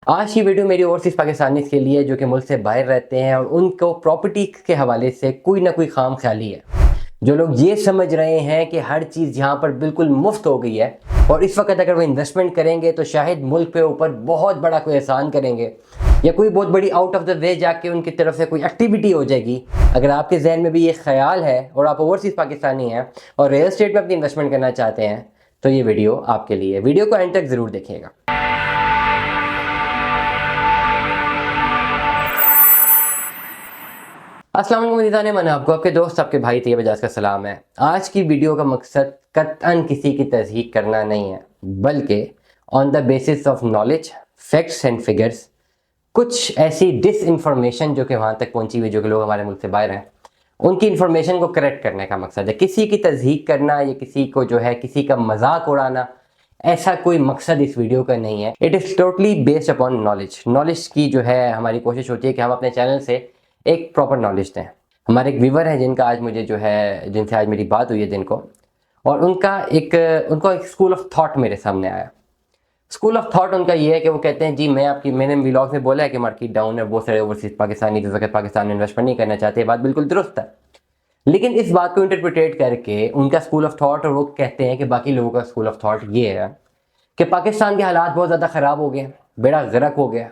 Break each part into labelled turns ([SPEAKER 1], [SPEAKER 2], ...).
[SPEAKER 1] आज की वीडियो मेरी ओवरसीज पाकिस्तानी के लिए जो कि मुल्क से बाहर रहते हैं और उनको प्रॉपर्टी के हवाले से कोई ना कोई खाम ख्याली है। जो लोग ये समझ रहे हैं कि हर चीज़ यहाँ पर बिल्कुल मुफ्त हो गई है और इस वक्त अगर वो इन्वेस्टमेंट करेंगे तो शायद मुल्क पे ऊपर बहुत बड़ा कोई एहसान करेंगे या कोई बहुत बड़ी आउट ऑफ द वे जाके उनकी तरफ से कोई एक्टिविटी हो जाएगी। अगर आपके जहन में भी ये ख्याल है और आप ओवरसीज पाकिस्तानी हैं और रियल एस्टेट में अपनी इन्वेस्टमेंट करना चाहते हैं तो ये वीडियो आपके लिए। वीडियो को एंड तक ज़रूर देखिएगा। अस्सलाम वालेकुम मदीदान मन, आपको आपके दोस्त आपके भाई तैयब एजाज का सलाम है। आज की वीडियो का मकसद कतअन किसी की तस्दीक करना नहीं है, बल्कि on the basis of knowledge, facts and figures कुछ ऐसी डिस इन्फॉर्मेशन जो कि वहाँ तक पहुँची हुई, जो कि लोग हमारे मुल्क से बाहर हैं, उनकी इन्फॉर्मेशन को करेक्ट करने का मकसद है। किसी की तस्दीक करना या किसी को जो है किसी का मजाक उड़ाना, ऐसा कोई मकसद इस वीडियो का नहीं है। It is totally based upon knowledge. Knowledge की जो है हमारी कोशिश होती है कि हम अपने चैनल से एक प्रॉपर नॉलेज दें। हमारे एक व्यूवर हैं जिनका आज मुझे जो है जिनसे आज मेरी बात हुई है दिन को, और उनको एक स्कूल ऑफ थॉट मेरे सामने आया। स्कूल ऑफ थॉट उनका ये है कि वो कहते हैं जी मैंने व्लॉग में बोला है कि मार्केट डाउन है, बहुत सारे ओवरसीज पाकिस्तानी जिस वक्त पाकिस्तान में इन्वेस्टमेंट नहीं करना चाहते, बात बिल्कुल दुरुस्त है। लेकिन इस बात को इंटरप्रिटेट करके उनका स्कूल ऑफ थॉट, और वो कहते हैं कि बाकी लोगों का स्कूल ऑफ थॉट ये है कि पाकिस्तान के हालात बहुत ज़्यादा ख़राब हो गए, बेड़ा गर्क हो गया,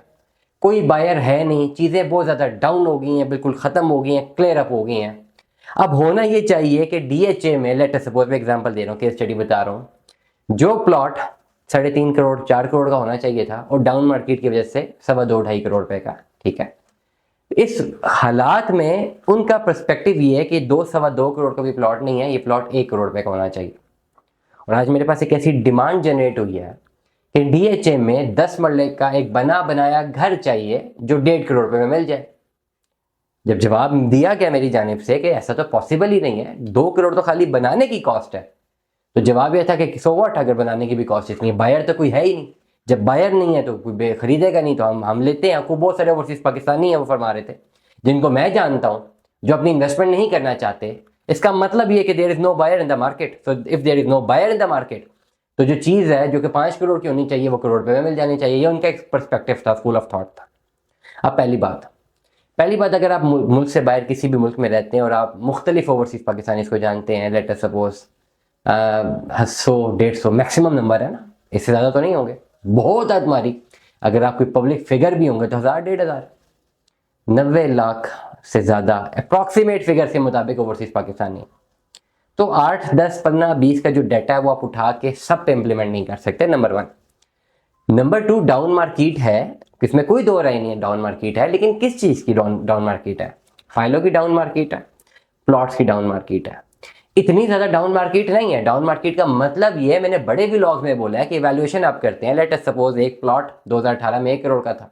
[SPEAKER 1] कोई बायर है नहीं, चीज़ें बहुत ज़्यादा डाउन हो गई हैं, बिल्कुल ख़त्म हो गई हैं, क्लियर अप हो गई हैं। अब होना ये चाहिए कि DHA में, लेट अस सपोज मैं एग्जांपल दे रहा हूँ, केस स्टडी बता रहा हूँ, जो प्लॉट 3.5 करोड़ 4 करोड़ का होना चाहिए था और डाउन मार्केट की वजह से 2.25 2.5 करोड़ रुपए का, ठीक है। इस हालात में उनका पर्सपेक्टिव ये है कि 2 करोड़ का भी प्लॉट नहीं है, ये प्लॉट 1 करोड़ रुपए का होना चाहिए। और आज मेरे पास एक ऐसी डिमांड जनरेट हुई है कि DHA में 10 मरले का एक बना बनाया घर चाहिए जो 1.5 करोड़ रुपए में मिल जाए। जब जवाब दिया गया मेरी जानिब से कि ऐसा तो पॉसिबल ही नहीं है, 2 करोड़ तो खाली बनाने की कॉस्ट है, तो जवाब यह था कि सो व्हाट, अगर बनाने की भी कॉस्ट इतनी है, बायर तो कोई है ही नहीं। जब बायर नहीं है तो कोई खरीदेगा नहीं, तो हम लेते हैं। आपको बहुत सारे ओवरसीज पाकिस्तानी है वो फरमा रहे थे, जिनको मैं जानता हूँ, जो अपनी इन्वेस्टमेंट नहीं करना चाहते। इसका मतलब ये कि there is no buyer in the market. So if there is no buyer in the market, तो जो चीज़ है जो कि 5 करोड़ की होनी चाहिए वो करोड़ रुपए में मिल जानी चाहिए। ये उनका एक पर्सपेक्टिव था, स्कूल ऑफ थॉट था। अब पहली बात, अगर आप मुल्क से बाहर किसी भी मुल्क में रहते हैं और आप मुख्तलिफ ओवरसीज पाकिस्तानी को जानते हैं, let us suppose 100 150 maximum number है ना, इससे ज़्यादा तो नहीं होंगे, बहुत आदमारी। अगर आप कोई पब्लिक फिगर भी होंगे तो 1000 1,500 90 लाख से ज़्यादा अप्रॉक्सीमेट फिगर के मुताबिक ओवरसीज पाकिस्तानी। तो 8 10 15 20 का जो डाटा है वो आप उठा के सब पे इम्प्लीमेंट नहीं कर सकते, नंबर 1। नंबर 2, डाउन मार्केट है, इसमें कोई दो राय नहीं है, डाउन मार्केट है। लेकिन किस चीज़ की डाउन मार्केट है? फाइलों की डाउन मार्केट है, प्लॉट्स की डाउन मार्केट है। इतनी ज़्यादा डाउन मार्केट नहीं है। डाउन मार्केट का मतलब ये है, मैंने बड़े व्लॉग्स में बोला है कि वैल्यूएशन आप करते हैं। लेट अस सपोज एक प्लॉट 2018 में 1 करोड़ का था,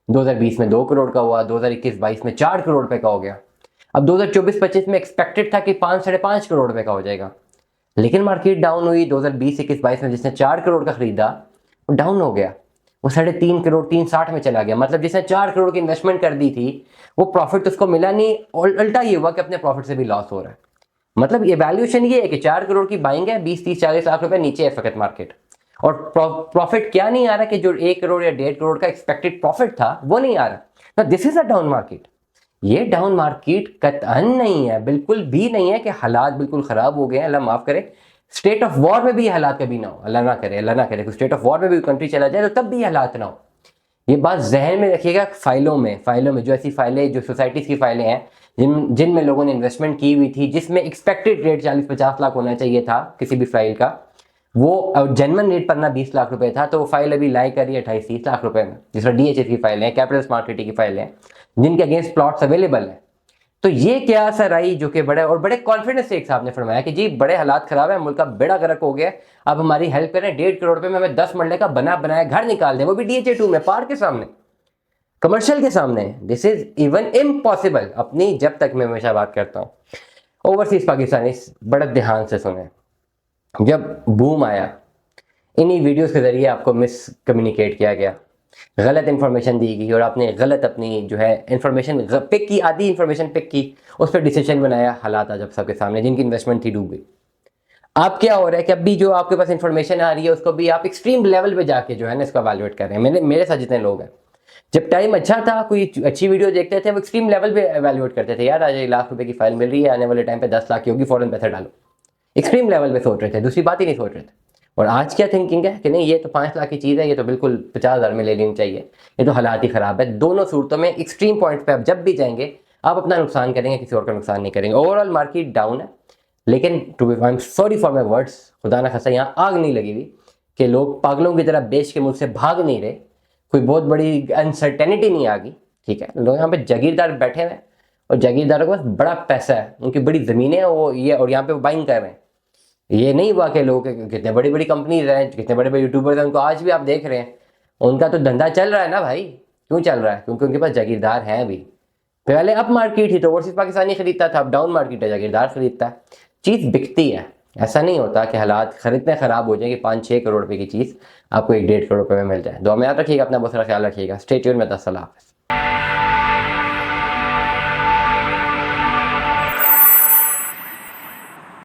[SPEAKER 1] 2020 में 2 करोड़ का हुआ, 2021-22 में 4 करोड़ रुपए का हो गया। अब 2024-25 में एक्सपेक्टेड था कि 5 5.5 करोड़ रुपए का हो जाएगा, लेकिन मार्केट डाउन हुई। 2020-21-22 में जिसने 4 करोड़ का खरीदा वो डाउन हो गया, वो 3.5 करोड़ 360 में चला गया। मतलब जिसने 4 करोड़ की इन्वेस्टमेंट कर दी थी वो प्रॉफिट उसको मिला नहीं, उल्टा ये हुआ कि अपने प्रॉफिट से भी लॉस हो रहा है। मतलब ये वैल्यूएशन ये है कि 4 करोड़ की बाइंग है, 20 30 40 लाख रुपए नीचे है फकत मार्केट, और प्रॉफिट क्या नहीं आ रहा कि जो 1 करोड़ या 1.5 करोड़ का एक्सपेक्टेड प्रॉफिट था वो नहीं आ रहा। This is a down market. ये डाउन मार्केट कतअन नहीं है, बिल्कुल भी नहीं है कि हालात बिल्कुल खराब हो गए हैं। अल्लाह माफ करे, स्टेट ऑफ वॉर में भी हालात कभी ना हो, अल्लाह ना करे, अल्लाह ना करे, स्टेट ऑफ वॉर में भी कंट्री चला जाए तो तब भी हालात ना हो। ये बात जहन में रखिएगा। फाइलों में जो ऐसी फाइलें, जो सोसाइटीज़ की फाइलें हैं जिनमें लोगों ने इन्वेस्टमेंट की हुई थी, जिसमें एक्सपेक्टेड रेट 40-50 लाख होना चाहिए था किसी भी फाइल का, वो जेन्युइन रेट पन्ना 20 लाख रुपए था, तो वो फाइल अभी लाई कर रही है 28-30 लाख रुपए में। जिस तरह DHA की फाइल है, कैपिटल स्मार्ट सिटी की फाइल है, जिनके अगेंस्ट प्लॉट्स अवेलेबल है। तो ये क्या असर आई, जो कि बड़े कॉन्फिडेंस से एक साहब ने फरमाया कि जी बड़े हालात खराब है, मुल्क का बेड़ा गर्क हो गया, अब हमारी हेल्प करें, 1.5 करोड़ रुपए में हमें 10 मरले का बना बनाया घर निकाल दें, वो भी DHA 2 में, पार के सामने, कमर्शियल के सामने। This is even impossible. अपनी जब तक मैं हमेशा बात करता हूँ, ओवरसीज पाकिस्तानी बड़ा ध्यान से सुने। जब बूम आया, इन्हीं वीडियोस के जरिए आपको मिस कम्युनिकेट किया गया, गलत इन्फॉर्मेशन दी गई, और आपने गलत अपनी जो है इन्फॉर्मेशन पिक की, आधी इन्फॉर्मेशन पिक की, उस पर डिसीजन बनाया। हालात आज सबके सामने, जिनकी इन्वेस्टमेंट थी डूब गई। अब क्या हो रहा है कि अभी जो आपके पास इन्फॉर्मेशन आ रही है उसको भी आप एक्सट्रीम लेवल पे जाके जो है ना इसको एवेलुएट कर रहे हैं। मेरे साथ जितने लोग हैं, जब टाइम अच्छा था, कोई अच्छी वीडियो देखते थे, वो एक्सट्रीम लेवल पे एवेल्युएट करते थे, यार आज 1 लाख रुपए की फाइल मिल रही है, आने वाले टाइम पे 10 लाख की होगी, फौरन पैसा डालो। एक्सट्रीम लेवल पे सोच रहे थे, दूसरी बात ही नहीं सोच रहे थे। और आज क्या थिंकिंग है कि नहीं ये तो 5 लाख की चीज़ है, ये तो बिल्कुल 50,000 में ले लेनी चाहिए, ये तो हालात ही ख़राब है। दोनों सूरतों में एक्सट्रीम पॉइंट पे आप जब भी जाएंगे आप अपना नुकसान करेंगे, किसी और का नुकसान नहीं करेंगे। ओवरऑल मार्केट डाउन है, लेकिन to be I am sorry for my words, खुदा ना खासा यहाँ आग नहीं लगी हुई कि लोग पागलों की तरह बेच के मुल्क से भाग नहीं रहे, कोई बहुत बड़ी अनसर्टेनिटी नहीं आ गई। ठीक है, लोग यहाँ पे जागीरदार बैठे हुए हैं और जागीरदारों के पास बड़ा पैसा है, उनकी बड़ी ज़मीनें हैं, वो ये और यहाँ पे वो बाइंग कर रहे हैं। ये नहीं हुआ कि लोग कितने बड़ी बड़ी कंपनीज हैं, कितने बड़े बड़े यूट्यूबर्स हैं, उनको आज भी आप देख रहे हैं, उनका तो धंधा चल रहा है ना भाई। क्यों चल रहा है? क्योंकि उनके पास जागीरदार हैं अभी। पहले अप मार्केट ही तो ओवरसीज पाकिस्तानी खरीदता था, अब डाउन मार्केट है, जागीरदार खरीदता है, चीज़ बिकती है। ऐसा नहीं होता कि हालात खरीदने ख़राब हो जाए कि 5-6 करोड़ रुपए की चीज़ आपको 1-1.5 करोड़ रुपए में मिल जाए। दुआ में याद रखिएगा, अपना बहुत सारा ख्याल रखिएगा। स्टे ट्यून्ड में। 10 सलाह।